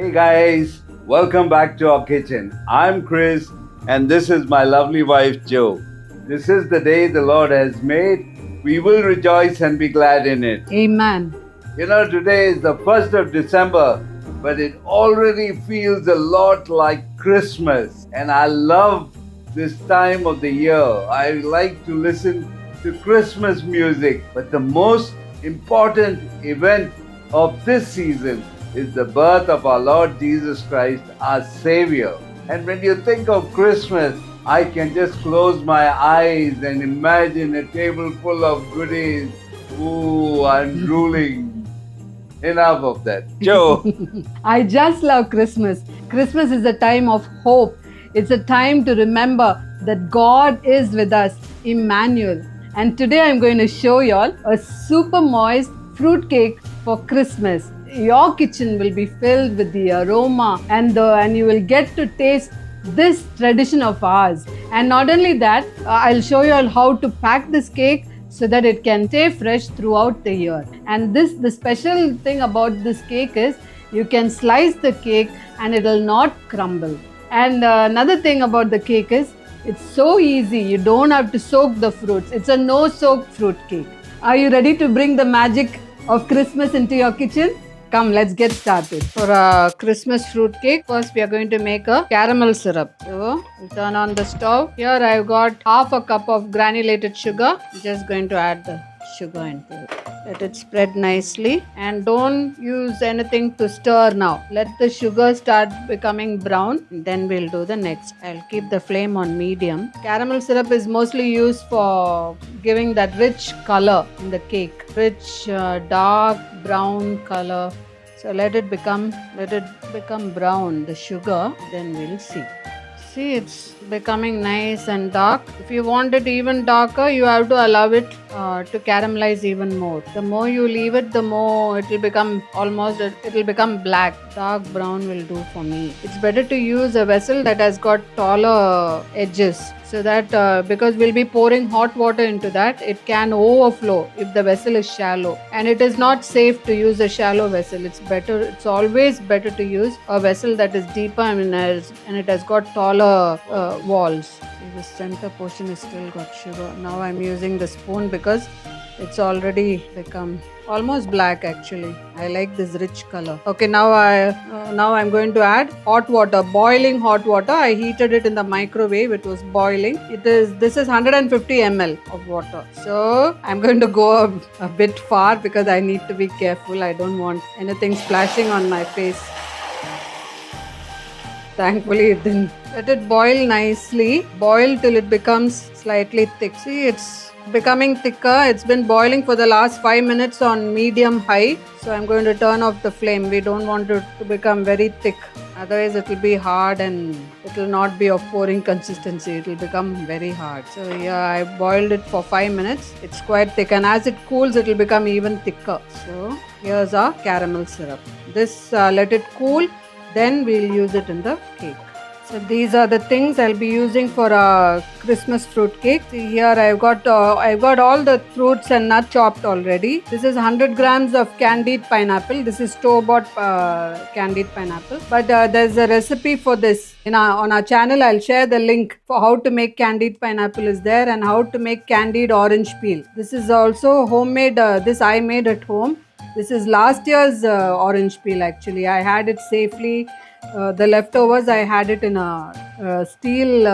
Hey guys, welcome back to our kitchen. I'm Chris and this is my lovely wife Jo. This is the day the Lord has made. We will rejoice and be glad in it. Amen. You know, today is the 1st of December, but it already feels a lot like Christmas. And I love this time of the year. I like to listen to Christmas music. But the most important event of this season is the birth of our Lord Jesus Christ, our Savior. And when you think of Christmas, I can just close my eyes and imagine a table full of goodies. Ooh, I'm drooling. Enough of that. Joe. I just love Christmas. Christmas is a time of hope. It's a time to remember that God is with us, Emmanuel. And today I'm going to show you all a super moist fruit cake for Christmas. Your kitchen will be filled with the aroma and you will get to taste this tradition of ours. And not only that, I'll show you all how to pack this cake so that it can stay fresh throughout the year. And the special thing about this cake is you can slice the cake and it will not crumble. And another thing about the cake is it's so easy. You don't have to soak the fruits. It's a no soak fruit cake. Are you ready to bring the magic of Christmas into your kitchen? Come, let's get started. For a Christmas fruit cake, first we are going to make a caramel syrup. So, we'll turn on the stove. Here I've got half a cup of granulated sugar. I'm just going to add the sugar into it. Let it spread nicely and don't use anything to stir now. Let the sugar start becoming brown and then we'll do the next. I'll keep the flame on medium. Caramel syrup is mostly used for giving that rich color in the cake. Rich dark brown color. So let it become brown, the sugar, then we'll see. See, it's becoming nice and dark. If you want it even darker, you have to allow it to caramelize even more. The more you leave it, the more it will become black. Dark brown will do for me. It's better to use a vessel that has got taller edges so that because we'll be pouring hot water into that, it can overflow if the vessel is shallow. And it is not safe to use a shallow vessel. It's always better to use a vessel that is deeper and it has got taller walls. See, the center portion is still got sugar. Now I'm using the spoon because it's already become almost black actually. I like this rich color. Okay, now I'm going to add hot water, boiling hot water. I heated it in the microwave. It was boiling. This is 150 ml of water. So I'm going to go a bit far because I need to be careful. I don't want anything splashing on my face. Thankfully it didn't. Let it boil nicely. Boil till it becomes slightly thick. See, it's becoming thicker. It's been boiling for the last 5 minutes on medium high. So I'm going to turn off the flame. We don't want it to become very thick. Otherwise it will be hard and it will not be of pouring consistency. It will become very hard. So yeah, I boiled it for 5 minutes. It's quite thick and as it cools it will become even thicker. So here's our caramel syrup. This let it cool. Then we'll use it in the cake. So these are the things I'll be using for a Christmas fruit cake. See here I've got all the fruits and nuts chopped already. This is 100 grams of candied pineapple. This is store-bought candied pineapple. But there's a recipe for this. On our channel I'll share the link for how to make candied pineapple is there and how to make candied orange peel. This is also homemade. This I made at home. This is last year's orange peel actually. I had it safely. The leftovers I had it in a steel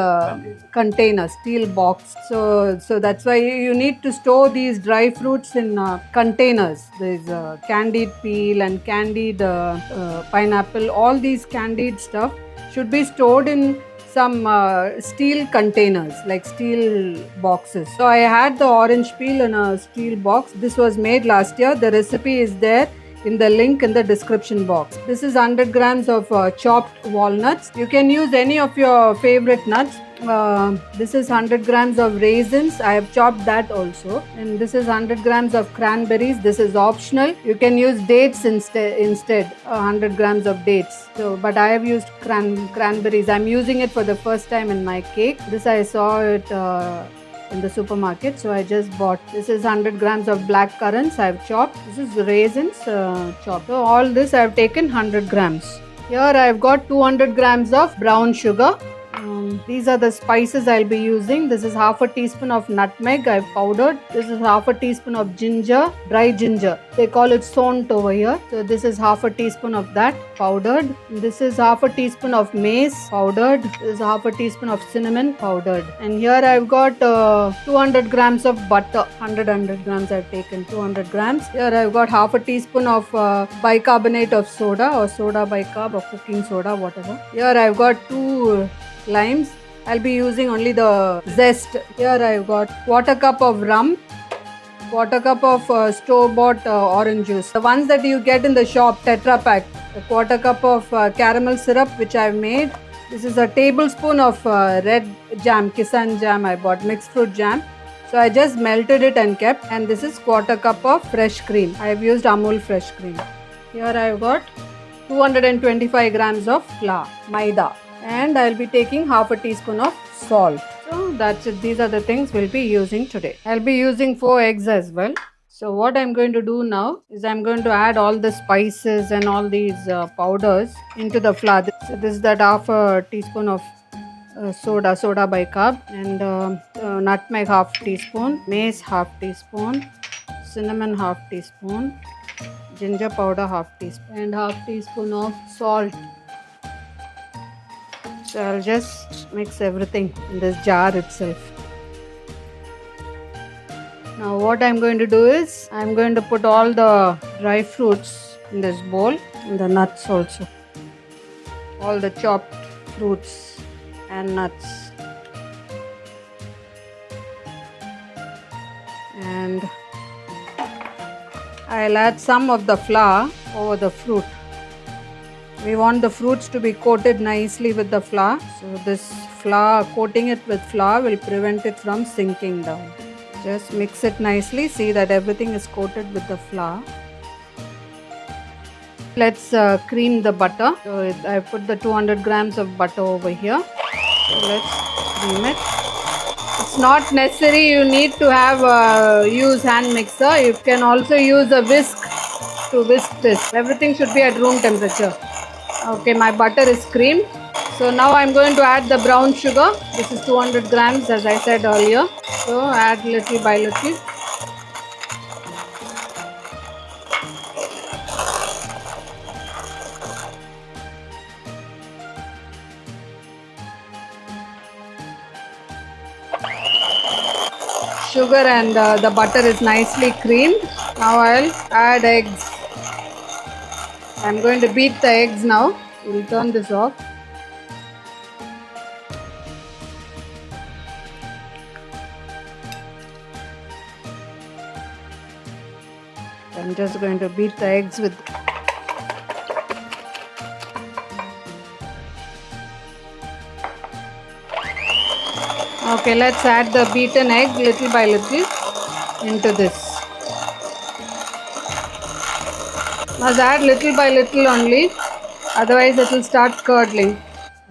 container, steel box. So that's why you need to store these dry fruits in containers. There's candied peel and candied pineapple. All these candied stuff should be stored in some steel containers, like steel boxes. So I had the orange peel in a steel box. This was made last year. The recipe is there in the link in the description box. This is 100 grams of chopped walnuts. You can use any of your favorite nuts. This is 100 grams of raisins. I have chopped that also. And this is 100 grams of cranberries. This is optional. You can use dates instead 100 grams of dates. So, but I have used cranberries. I'm using it for the first time in my cake. This I saw it in the supermarket, so I just bought. This is 100 grams of black currants I've chopped. This is raisins chopped. So all this I've taken 100 grams. Here I've got 200 grams of brown sugar. These are the spices I'll be using. This is half a teaspoon of nutmeg I've powdered. This is half a teaspoon of ginger, dry ginger. They call it sont over here. So this is half a teaspoon of that powdered. This is half a teaspoon of mace powdered. This is half a teaspoon of cinnamon powdered. And here I've got 200 grams of butter. 100 grams I've taken. 200 grams. Here I've got half a teaspoon of bicarbonate of soda or soda bicarb or cooking soda, whatever. Here I've got 2 limes. I'll be using only the zest. Here I've got quarter cup of rum, quarter cup of store-bought orange juice. The ones that you get in the shop, Tetra Pak. A quarter cup of caramel syrup which I've made. This is a tablespoon of red jam, Kisan jam I bought, mixed fruit jam. So I just melted it and kept. And this is quarter cup of fresh cream. I have used Amul fresh cream. Here I've got 225 grams of flour, maida. And I'll be taking half a teaspoon of salt. So that's it. These are the things we'll be using today. I'll be using 4 eggs as well. So what I'm going to do now is I'm going to add all the spices and all these powders into the flour. So this is that half a teaspoon of soda bicarb, and nutmeg half teaspoon, mace half teaspoon, cinnamon half teaspoon, ginger powder half teaspoon, and half teaspoon of salt. So I'll just mix everything in this jar itself. Now what I'm going to do is I'm going to put all the dry fruits in this bowl, and the nuts also. All the chopped fruits and nuts. And I'll add some of the flour over the fruit. We want the fruits to be coated nicely with the flour. So this flour, coating it with flour will prevent it from sinking down. Just mix it nicely. See that everything is coated with the flour. Let's cream the butter. So I put the 200 grams of butter over here. So let's cream it. It's not necessary you need to have use hand mixer. You can also use a whisk to whisk this. Everything should be at room temperature. Okay, my butter is creamed. So now I'm going to add the brown sugar. This is 200 grams as I said earlier. So add little by little. Sugar and the butter is nicely creamed. Now I'll add eggs. I'm going to beat the eggs now. We'll turn this off. I'm just going to beat the eggs with. Okay, let's add the beaten egg little by little into this. Must add little by little only, otherwise it will start curdling.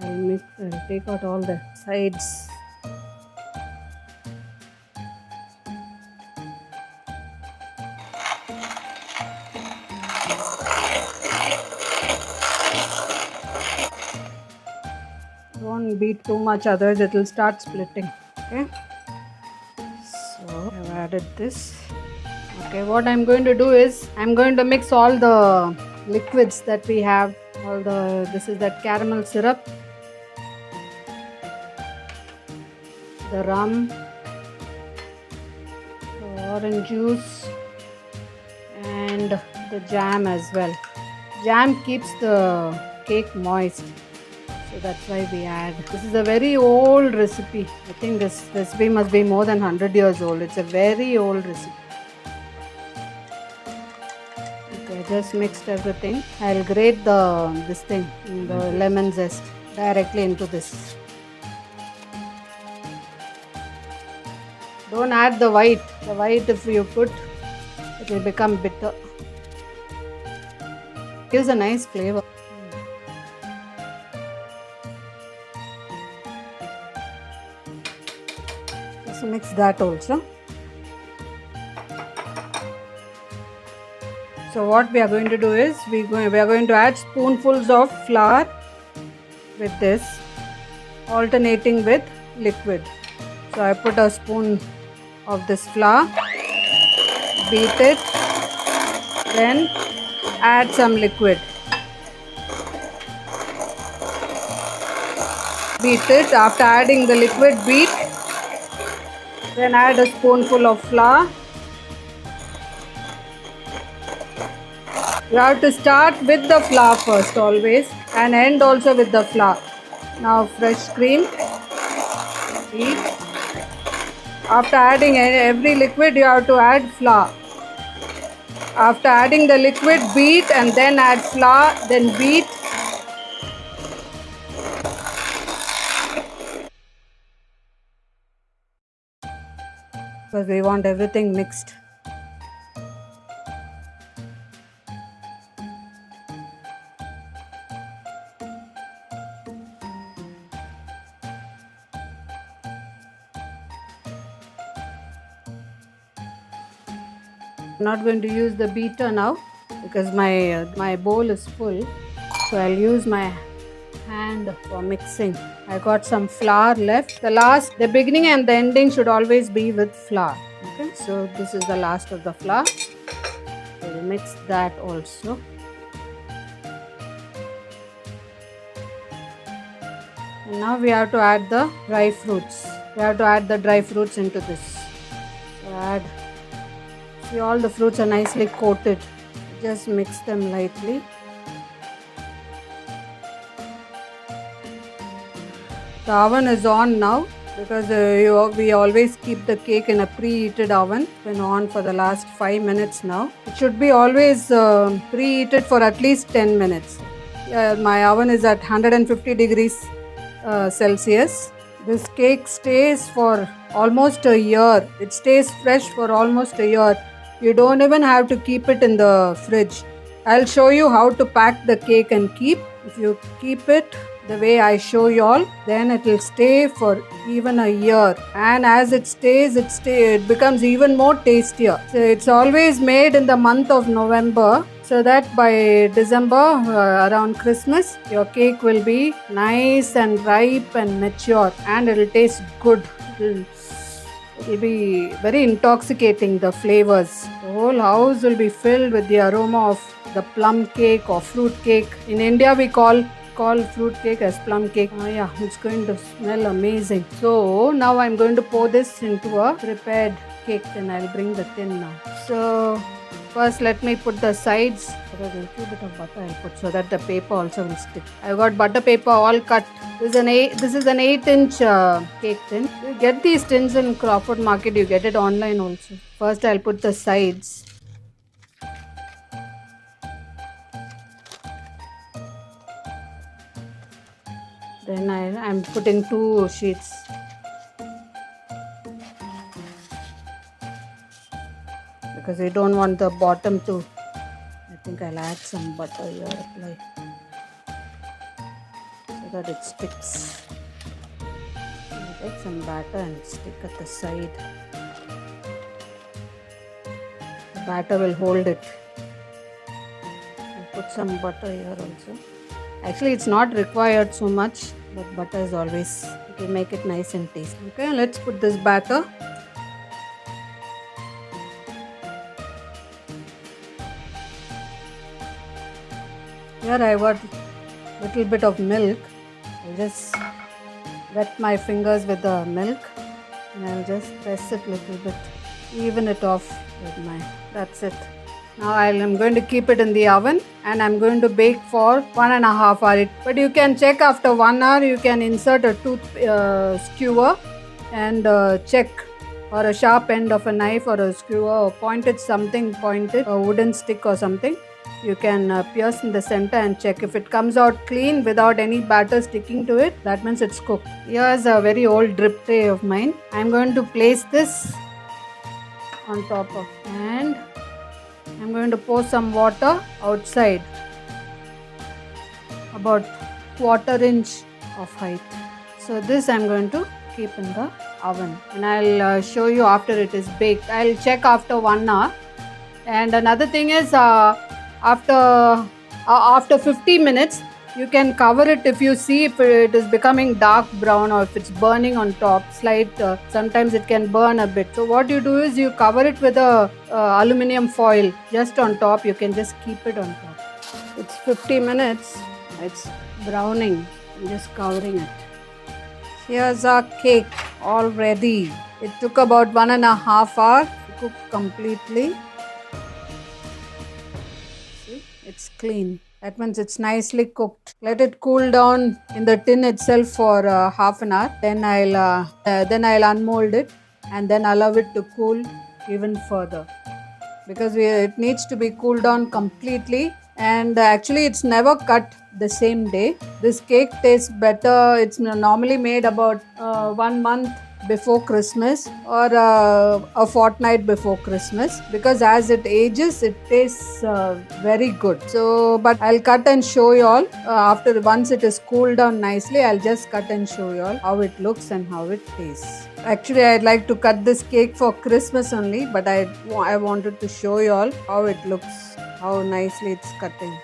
I'll take out all the sides. Don't beat too much, otherwise it will start splitting. Okay. So I've added this. Okay, what I'm going to do is I'm going to mix all the liquids that we have. This is that caramel syrup, the rum, the orange juice, and the jam as well. Jam keeps the cake moist, so that's why we add. This is a very old recipe. I think this recipe must be more than 100 years old. It's a very old recipe. Okay, just mixed everything. I'll grate the lemon zest directly into this. Don't add the white. The white, if you put, it will become bitter. Gives a nice flavor. Just mix that also. So what we are going to do is we are going to add spoonfuls of flour with this, alternating with liquid. So I put a spoon of this flour, beat it, then add some liquid. Beat it. After adding the liquid, beat. Then add a spoonful of flour. You have to start with the flour first always and end also with the flour. Now fresh cream. Beat. After adding every liquid, you have to add flour. After adding the liquid, beat and then add flour, then beat. Because we want everything mixed. I'm not going to use the beater now because my bowl is full, so I'll use my hand for mixing. I got some flour left. The beginning and the ending should always be with flour. Okay, so this is the last of the flour. We'll mix that also. And now we have to add the dry fruits. We have to add the dry fruits into this. So see, all the fruits are nicely coated. Just mix them lightly. The oven is on now because we always keep the cake in a preheated oven. It's been on for the last 5 minutes now. It should be always preheated for at least 10 minutes. My oven is at 150 degrees Celsius. This cake stays for almost a year. It stays fresh for almost a year. You don't even have to keep it in the fridge. I'll show you how to pack the cake and keep. If you keep it the way I show you all, then it will stay for even a year. And as it stays, it becomes even more tastier. So it's always made in the month of November, so that by December, around Christmas, your cake will be nice and ripe and mature, and it will taste good. It will be very intoxicating, the flavors. The whole house will be filled with the aroma of the plum cake or fruit cake. In India, we call fruit cake as plum cake. Yeah, it's going to smell amazing. So now I'm going to pour this into a prepared cake, and I'll bring the tin now. So first let me put the sides. A little bit of butter I'll put so that the paper also will stick. I've got butter paper all cut. This is an 8-inch cake tin. You get these tins in Crawford Market. You get it online also. First I'll put the sides. Then I'm putting 2 sheets. Because we don't want the bottom to. I think I'll add some butter here, apply, so that it sticks. I'll take some batter and stick at the side. The batter will hold it. I'll put some butter here also. Actually, it's not required so much, but butter is always, it will make it nice and tasty. Okay, let's put this batter. Here I got a little bit of milk. I'll just wet my fingers with the milk, and I'll just press it a little bit, even it off with that's it. Now I'm going to keep it in the oven, and I'm going to bake for 1.5 hours. But you can check after 1 hour. You can insert a tooth skewer and check, or a sharp end of a knife or a skewer, or a wooden stick or something. You can pierce in the center and check. If it comes out clean without any batter sticking to it, that means it's cooked. Here's a very old drip tray of mine. I'm going to place this on top of, and I'm going to pour some water outside, about 1/4 inch of height. So this I'm going to keep in the oven, and I'll show you after it is baked. I'll check after 1 hour. And another thing is, after 50 minutes, you can cover it. If you see if it is becoming dark brown or if it's burning on top, sometimes it can burn a bit. So what you do is you cover it with a aluminum foil just on top. You can just keep it on top. It's 50 minutes. It's browning. I'm just covering it. Here's our cake all ready. It took about 1.5 hours to cook completely. See, it's clean. That means it's nicely cooked. Let it cool down in the tin itself for half an hour. Then I'll unmold it and then allow it to cool even further, because it needs to be cooled down completely. And actually it's never cut the same day. This cake tastes better. It's normally made about 1 month before Christmas or a fortnight before Christmas, because as it ages it tastes very good. So but I'll cut and show you all once it is cooled down nicely. I'll just cut and show you all how it looks and how it tastes. Actually I'd like to cut this cake for Christmas only, but I wanted to show you all how it looks, how nicely it's cutting.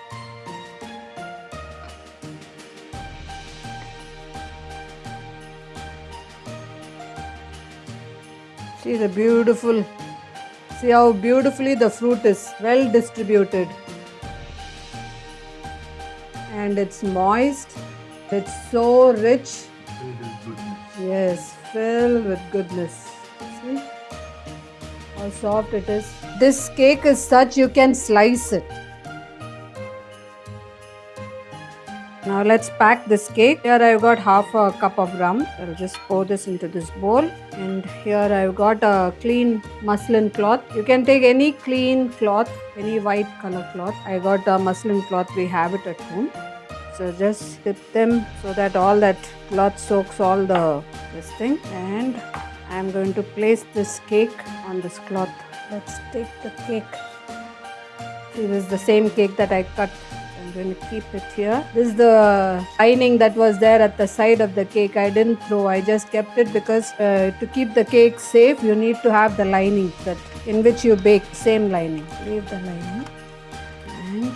See how beautifully the fruit is well distributed, and it's moist. It's so rich. Yes, filled with goodness. See how soft it is. This cake is such you can slice it. Now let's pack this cake. Here I've got half a cup of rum. I'll just pour this into this bowl. And here I've got a clean muslin cloth. You can take any clean cloth, any white color cloth. I got a muslin cloth, we have it at home. So just dip them so that all that cloth soaks all this thing. And I'm going to place this cake on this cloth. Let's take the cake. See, this is the same cake that I cut. I'm going to keep it here. This is the lining that was there at the side of the cake. I didn't throw. I just kept it because to keep the cake safe, you need to have the lining that in which you bake. Same lining. Leave the lining. And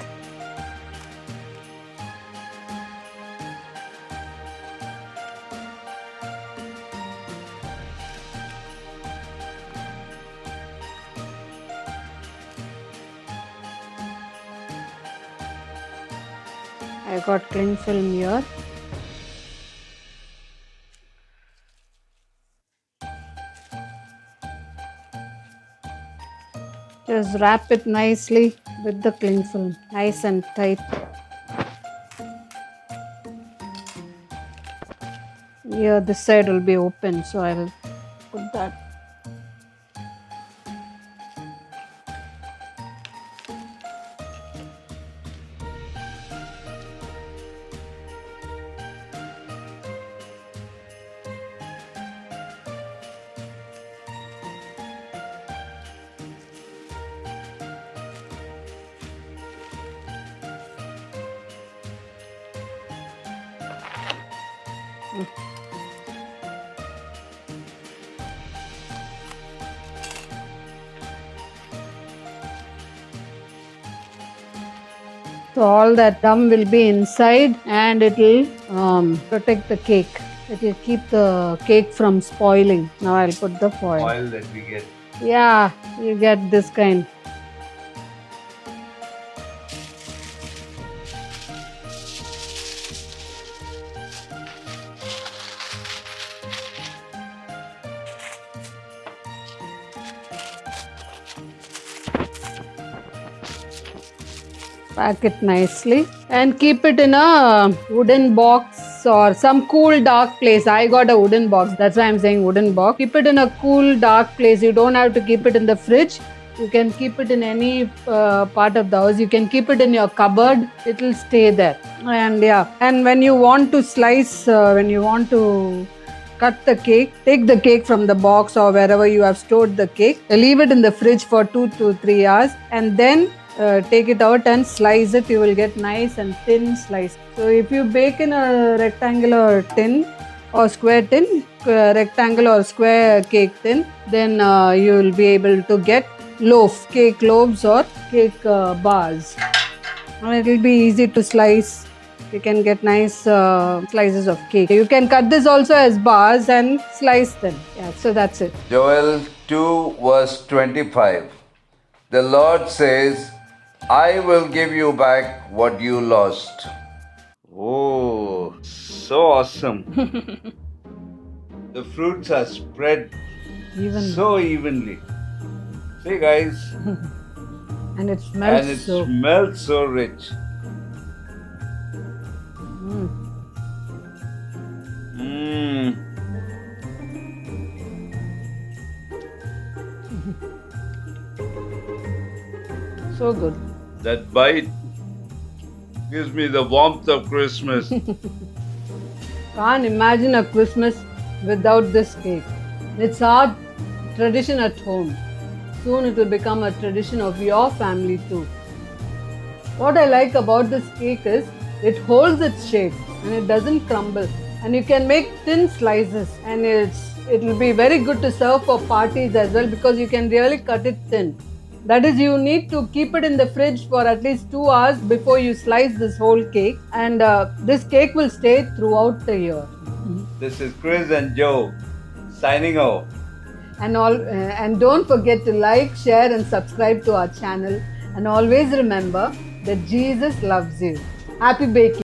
I got cling film here. Just wrap it nicely with the cling film, nice and tight. Here this side will be open, so I will put that. So all that gum will be inside and it will protect the cake. It will keep the cake from spoiling. Now I'll put the foil. Oil that we get. Yeah, you get this kind. Pack it nicely and keep it in a wooden box or some cool dark place. I got a wooden box, that's why I'm saying wooden box. Keep it in a cool dark place. You don't have to keep it in the fridge. You can keep it in any part of the house. You can keep it in your cupboard. It will stay there. And yeah, and when you want to slice, when you want to cut the cake, take the cake from the box or wherever you have stored the cake, leave it in the fridge for 2 to 3 hours, and then take it out and slice it. You will get nice and thin slice. So if you bake in a rectangular tin or square tin, rectangle or square cake tin, then you will be able to get loaf, cake loaves or cake bars. And it will be easy to slice. You can get nice slices of cake. You can cut this also as bars and slice them. Yeah, so that's it. Joel 2, verse 25. The Lord says, I will give you back what you lost. Oh, so awesome. The fruits are spread Even so evenly. See, guys, and it smells and it so. smells so rich. Mmm. So good. That bite gives me the warmth of Christmas. Can't imagine a Christmas without this cake. It's our tradition at home. Soon it will become a tradition of your family too. What I like about this cake is it holds its shape and it doesn't crumble. And you can make thin slices, and it will be very good to serve for parties as well because you can really cut it thin. That is, you need to keep it in the fridge for at least 2 hours before you slice this whole cake, and this cake will stay throughout the year. This is Chris and Joe signing off. And don't forget to like, share and subscribe to our channel, and always remember that Jesus loves you. Happy baking.